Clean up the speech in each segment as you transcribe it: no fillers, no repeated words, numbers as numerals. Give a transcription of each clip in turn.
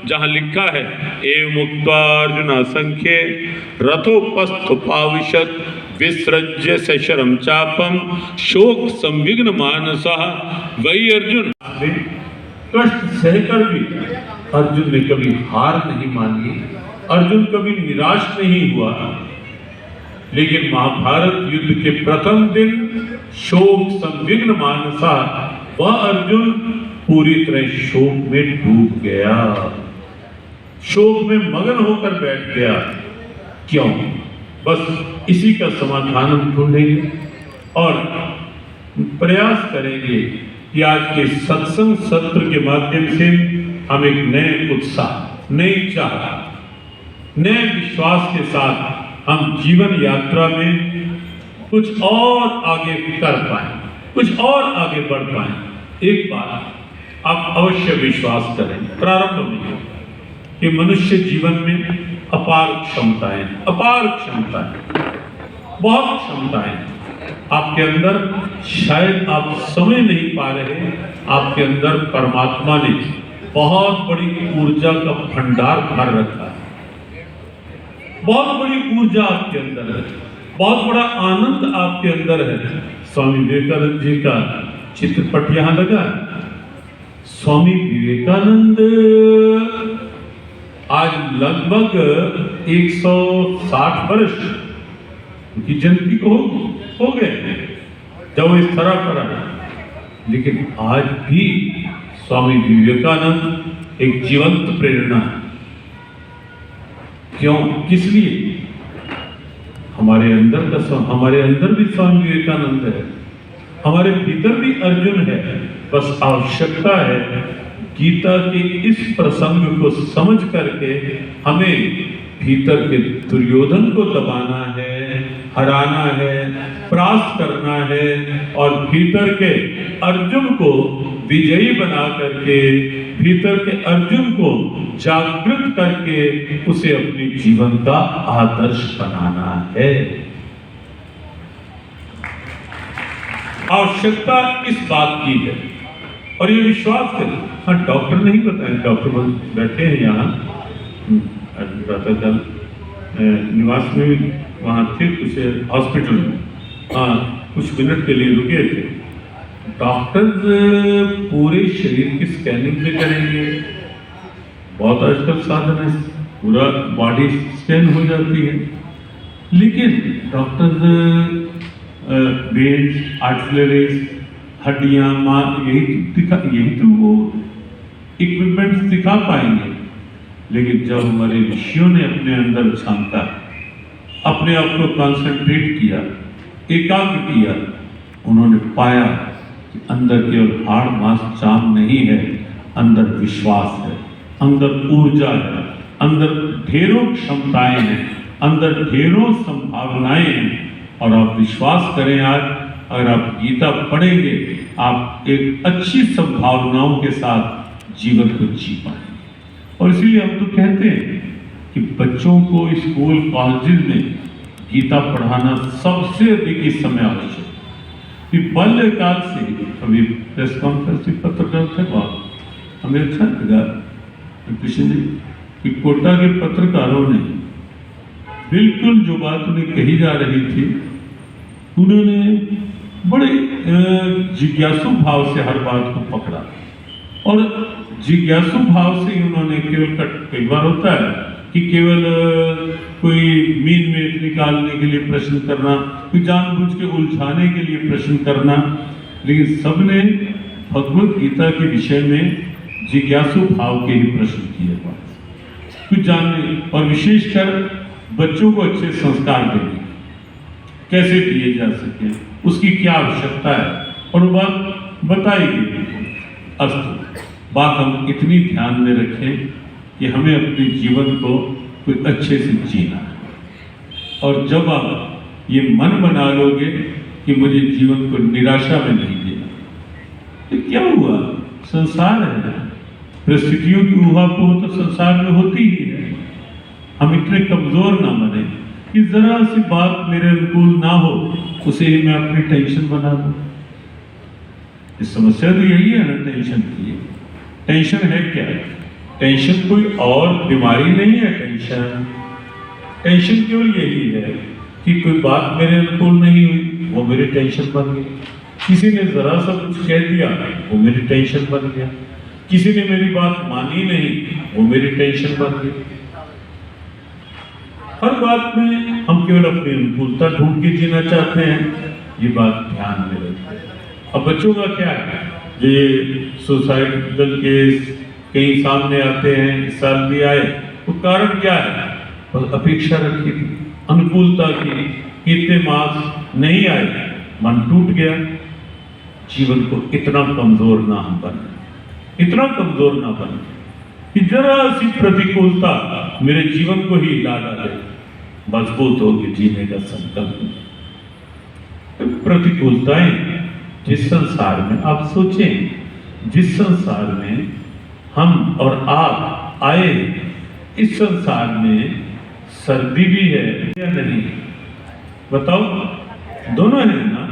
जहां लिखा है एवं मुक्तार्जुन असंख्ये रथोपस्थ पाविशत विसृज्य सशरम चापम शोक संविघ्न मानसः। वही अर्जुन कष्ट सहकर भी अर्जुन ने कभी हार नहीं मानी, अर्जुन कभी निराश नहीं हुआ। लेकिन महाभारत युद्ध के प्रथम दिन शोक संविघ्न मानसा वह अर्जुन पूरी तरह शोक में डूब गया, शोक में मगन होकर बैठ गया। क्यों? बस इसी का समाधान हम ढूंढेंगे और प्रयास करेंगे कि आज के सत्संग सत्र के माध्यम से हम एक नए उत्साह, नई चाह, नए विश्वास के साथ हम जीवन यात्रा में कुछ और आगे कर पाए, कुछ और आगे बढ़ पाए। एक बात आप अवश्य विश्वास करें प्रारंभ में कि मनुष्य जीवन में अपार क्षमताएं, बहुत क्षमताएं आपके अंदर, शायद आप समझ नहीं पा रहे, आपके अंदर परमात्मा ने बहुत बड़ी ऊर्जा का भंडार भर रखा है, बहुत बड़ी ऊर्जा आपके अंदर है, बहुत बड़ा आनंद आपके अंदर है। स्वामी विवेकानंद जी का चित्रपट यहां लगा है। स्वामी विवेकानंद आज लगभग 160 वर्ष उनकी जयंती को हो गए जब वो इस तरह पर आए, लेकिन आज भी स्वामी विवेकानंद एक जीवंत प्रेरणा है। क्यों? किस लिए? हमारे अंदर भी स्वामी विवेकानंद है, हमारे भीतर भी अर्जुन है। बस आवश्यकता है गीता के इस प्रसंग को समझ करके हमें भीतर के दुर्योधन को दबाना है, हराना है, परास्त करना है और भीतर के अर्जुन को विजयी बना करके, भीतर के अर्जुन को जागृत करके उसे अपने जीवन का आदर्श बनाना है। आवश्यकता इस बात की है और ये विश्वास है। हाँ, डॉक्टर नहीं बताए, डॉक्टर बैठे हैं यहाँ कल निवास में भी वहाँ थे, कुछ हॉस्पिटल में, हाँ कुछ मिनट के लिए रुके थे। डॉक्टर पूरे शरीर की स्कैनिंग भी करेंगे, बहुत आजकल साधन है, पूरा बॉडी स्कैन हो जाती है, लेकिन डॉक्टर वेन्स, आर्टरीज, हड्डियां, मांस, यही तो वो इक्विपमेंट्स दिखा पाएंगे। लेकिन जब हमारे ऋषियों ने अपने अंदर झांका, अपने आप को कंसंट्रेट किया, एकाग्र किया, उन्होंने पाया कि अंदर केवल हाड़ मांस चाम नहीं है, अंदर विश्वास है, अंदर ऊर्जा है, अंदर ढेरों क्षमताएं हैं, अंदर ढेरों संभावनाएं हैं। और आप विश्वास करें, आज अगर आप गीता पढ़ेंगे, आप एक अच्छी संभावनाओं के साथ जीवन को जी पाएंगे। और इसीलिए हम तो कहते हैं कि बच्चों को स्कूल कॉलेज में गीता पढ़ाना सबसे अधिक इस समय आवश्यक है। कि बाल्यकाल से, अभी प्रेस कॉन्फ्रेंस में पत्रकार थे, बहुत हमें अच्छा लगा कृष्ण जी कि कोटा के पत्रकारों ने बिल्कुल जो बात उन्हें कही जा रही थी, उन्होंने बड़े जिज्ञासु भाव से हर बात को पकड़ा और जिज्ञासु भाव से उन्होंने केवल कई बार होता है कि केवल कोई मीन में निकालने के लिए प्रश्न करना, कोई जानबूझ के उलझाने के लिए प्रश्न करना, लेकिन सबने भगवत गीता के विषय में जिज्ञासु भाव के ही प्रश्न किए, कुछ जानने और विशेषकर बच्चों को अच्छे संस्कार देने कैसे दिए जा सके, उसकी क्या आवश्यकता है, और वो बात बताई गई। अस्तु, बात हम इतनी ध्यान में रखें कि हमें अपने जीवन को कोई अच्छे से जीना है। और जब आप ये मन बना लोगे कि मुझे जीवन को निराशा में नहीं जीना, तो क्या हुआ? संसार है, परिस्थितियों की ऊहापोह तो संसार में होती ही है। हम इतने कमजोर ना बने कि जरा सी बात मेरे अनुकूल ना हो उसे ही मैं अपनी टेंशन बना दूं। इस समस्या तो यही है ना, टेंशन की। टेंशन है क्या? टेंशन कोई और बीमारी नहीं है। टेंशन केवल यही है कि कोई बात मेरे अनुकूल नहीं हुई, वो मेरी टेंशन बन गई। किसी ने जरा सा कुछ कह दिया, वो मेरी टेंशन बन गया। किसी ने मेरी बात मानी नहीं, वो मेरी टेंशन बन गई। हर बात में हम केवल अपनी अनुकूलता ढूंढ के जीना चाहते हैं, ये बात ध्यान में रखें। अब बच्चों का क्या है, ये सुसाइडल केस कहीं सामने आते हैं, इस साल भी आए, तो कारण क्या है? बस अपेक्षा रखी थी, अनुकूलता की, इतने मार्क्स नहीं आए, मन टूट गया। जीवन को इतना कमजोर ना हम बने, इतना कमजोर ना बने कि जरा सी प्रतिकूलता मेरे जीवन को ही हिला डाले, मजबूत होकर जीने का संकल्प। प्रतिकूलताएं जिस संसार में, आप सोचें, जिस संसार में हम और आप आए, इस संसार में सर्दी भी है या नहीं? बताओ, दोनों है ना।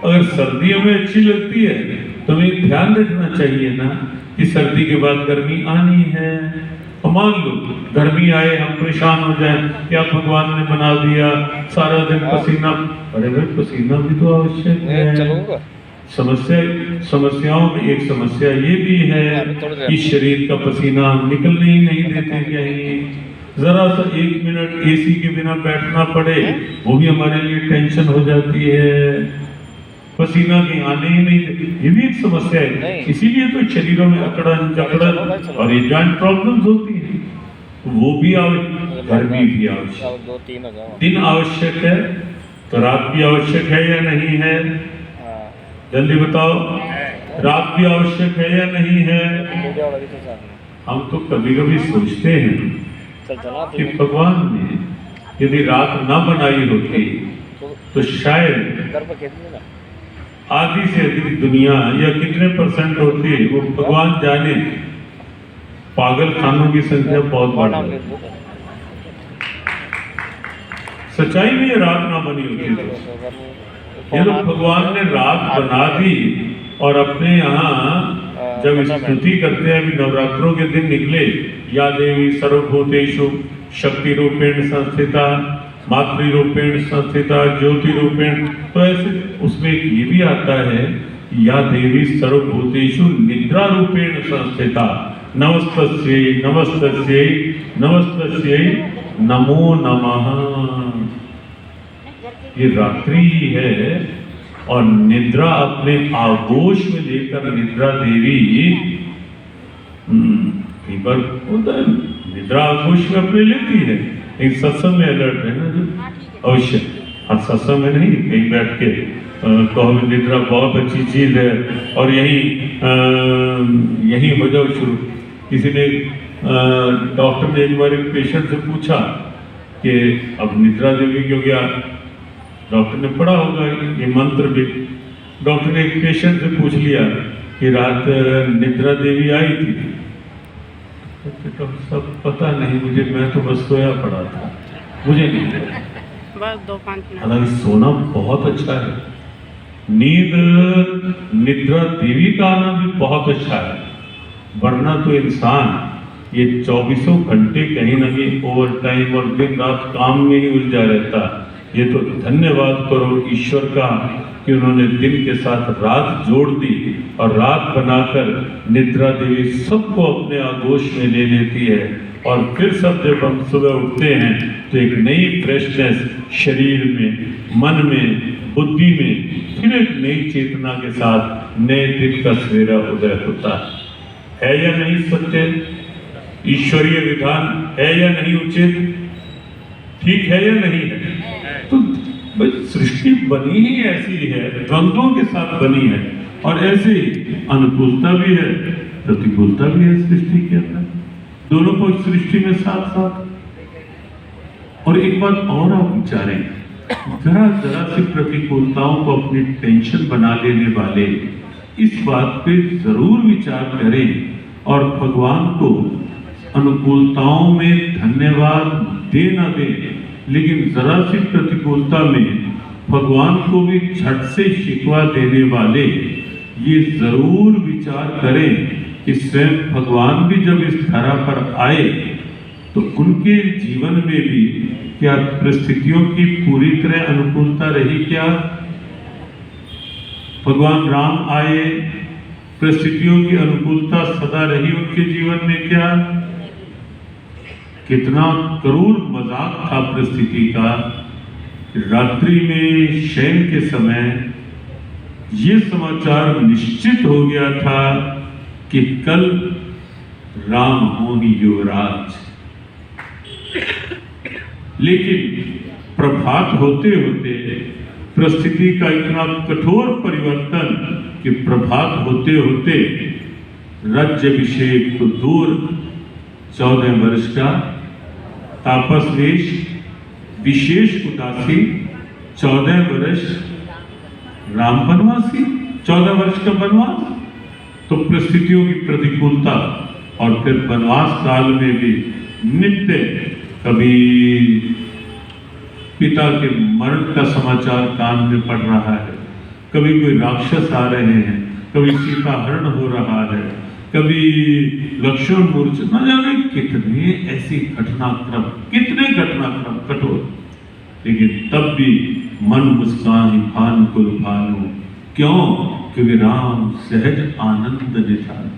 अगर सर्दी हमें अच्छी लगती है तो हमें ध्यान रखना चाहिए ना कि सर्दी के बाद गर्मी आनी है। और मान लो गर्मी आए, हम परेशान हो जाए, क्या भगवान ने बना दिया सारा दिन पसीना। अरे भाई, पसीना भी तो आवश्यक है। समस्याओं में एक समस्या ये भी है कि शरीर का पसीना निकलने ही नहीं देते कहीं। जरा सा 1 मिनट एसी के बिना बैठना पड़े, वो भी हमारे लिए टेंशन हो जाती है। पसीना कहीं आने ही नहीं, ये भी एक समस्या है। इसीलिए तो शरीरों में अकड़न जकड़न और ये जॉइंट प्रॉब्लम्स होती है। वो भी आवश्यक, गर्मी भी आवश्यक, दिन आवश्यक है तो रात भी आवश्यक है या नहीं है? जल्दी बताओ, रात भी आवश्यक है या नहीं है? हम तो कभी कभी सोचते हैं कि भगवान ने यदि रात ना बनाई होती तो शायद आधी से अधिक दुनिया या कितने % होती वो भगवान जाने। पागल खानों की संख्या बहुत बढ़ गई। सच्चाई में ये रात ना बनी होती तो ये लोग, भगवान ने रात बना दी और अपने यहाँ जब स्तुति करते हैं, अभी नवरात्रों के दिन निकले, या देवी सर्वभूतेषु शक्ति रूपेण संस्थिता मातृ रूपेण संस्थिता ज्योति रूपेण। तो ऐसे उसमें ये भी आता है, या देवी सर्वभूतेषु निद्रा रूपेण संस्थिता नमस्तस्यै नमस्तस्यै नमस्तस्यै नमो नमः। ये रात्रि ही है और निद्रा अपने आगोश में लेकर निद्रा देवी, कई बार होता है निद्रा आगोश में अपने लेती है। एक सत्संग में अलर्ट है ना, जो अवश्य हर सत्संग में नहीं, कहीं बैठ के कहो निद्रा बहुत अच्छी चीज है और यही हो जाओ शुरू। किसी ने डॉक्टर ने एक बार एक पेशेंट से पूछा कि अब निद्रा देवी क्यों गया, डॉक्टर ने पढ़ा होगा ये मंत्र भी। डॉक्टर ने एक पेशेंट से पूछ लिया कि रात निद्रा देवी आई थी, तो सब पता नहीं मुझे, मैं तो बस सोया पड़ा था, मुझे नहीं बस 2-5 मिनट। हालांकि सोना बहुत अच्छा है, नींद निद्रा देवी का आना भी बहुत अच्छा है, वरना तो इंसान ये 24 घंटे कहीं ना कहीं ओवर टाइम और दिन रात काम में ही उलझा रहता। ये तो धन्यवाद करो ईश्वर का कि उन्होंने दिन के साथ रात जोड़ दी और रात बनाकर निद्रा देवी सबको अपने आगोश में ले लेती है। और फिर सब जब हम सुबह उठते हैं तो एक नई फ्रेशनेस शरीर में, मन में, बुद्धि में, फिर एक नई चेतना के साथ नए दिन का सवेरा उदय होता है या नहीं सत्य? ईश्वरीय विधान है या नहीं उचित? ठीक है या नहीं है? तो सृष्टि बनी ही ऐसी है, द्वंद्वों के साथ बनी है और ऐसे अनुकूलता भी है, प्रतिकूलता भी है सृष्टि के अंदर, दोनों को सृष्टि में साथ साथ। और एक बात और आप विचारें, जरा सी प्रतिकूलताओं को अपनी टेंशन बना लेने वाले इस बात पे जरूर विचार करें और भगवान को अनुकूलताओं में धन्यवाद दे ना दें, लेकिन जरा सी प्रतिकूलता में भगवान को भी झट से शिकवा देने वाले ये जरूर विचार करें कि स्वयं भगवान भी जब इस धरा पर आए तो उनके जीवन में भी क्या परिस्थितियों की पूरी तरह अनुकूलता रही क्या? भगवान राम आए, परिस्थितियों की अनुकूलता सदा रही उनके जीवन में क्या? कितना क्रूर मजाक था परिस्थिति का। रात्रि में शयन के समय ये समाचार निश्चित हो गया था कि कल राम होंगे युवराज, लेकिन प्रभात होते होते परिस्थिति का इतना कठोर परिवर्तन कि प्रभात होते होते राज्याभिषेक तो दूर, 14 वर्ष का तापस वेश, विशेष उदासी, 14 वर्ष राम वनवासी, 14 वर्ष का वनवास। तो परिस्थितियों की प्रतिकूलता और फिर वनवास काल में भी नित्य कभी पिता के मरण का समाचार कान में पड़ रहा है, कभी कोई राक्षस आ रहे हैं, कभी सीता हरण हो रहा है, कभी लक्ष्मण मूर्छित, न जाने कितने ऐसी घटनाक्रम, कितने घटनाक्रम कठोर, लेकिन तब भी मन मुस्कान भान कुल भानु। क्यों? क्योंकि राम सहज आनंद निधान।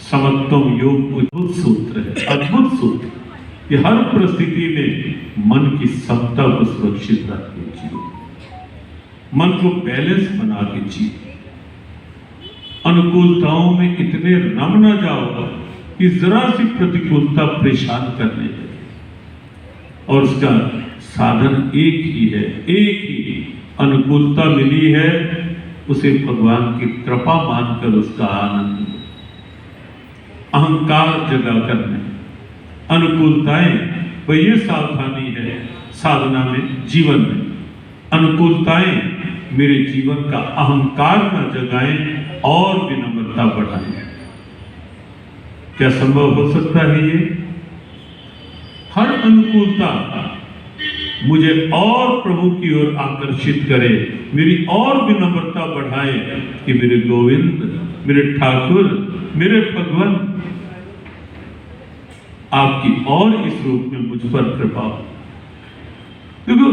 समत्वम योग अद्भुत सूत्र है, अद्भुत सूत्र। ये हर परिस्थिति में मन की समता को सुरक्षित रख के जियो, मन को बैलेंस बना के जियो। अनुकूलताओं में इतने रम न जाओ कि जरा सी प्रतिकूलता परेशान करने लगे, और उसका साधन एक ही है, एक ही। अनुकूलता मिली है, उसे भगवान की कृपा मानकर उसका आनंद, अहंकार जगा करने अनुकूलताएं, वह ये सावधानी है साधना में, जीवन में। अनुकूलताएं मेरे जीवन का अहंकार न जगाएं और विनम्रता बढ़ाएं। क्या संभव हो सकता है ये? हर अनुकूलता मुझे और प्रभु की ओर आकर्षित करे, मेरी और विनम्रता बढ़ाए कि मेरे गोविंद, मेरे ठाकुर, मेरे भगवान, आपकी और इस रूप में मुझ पर कृपा हो। देखो,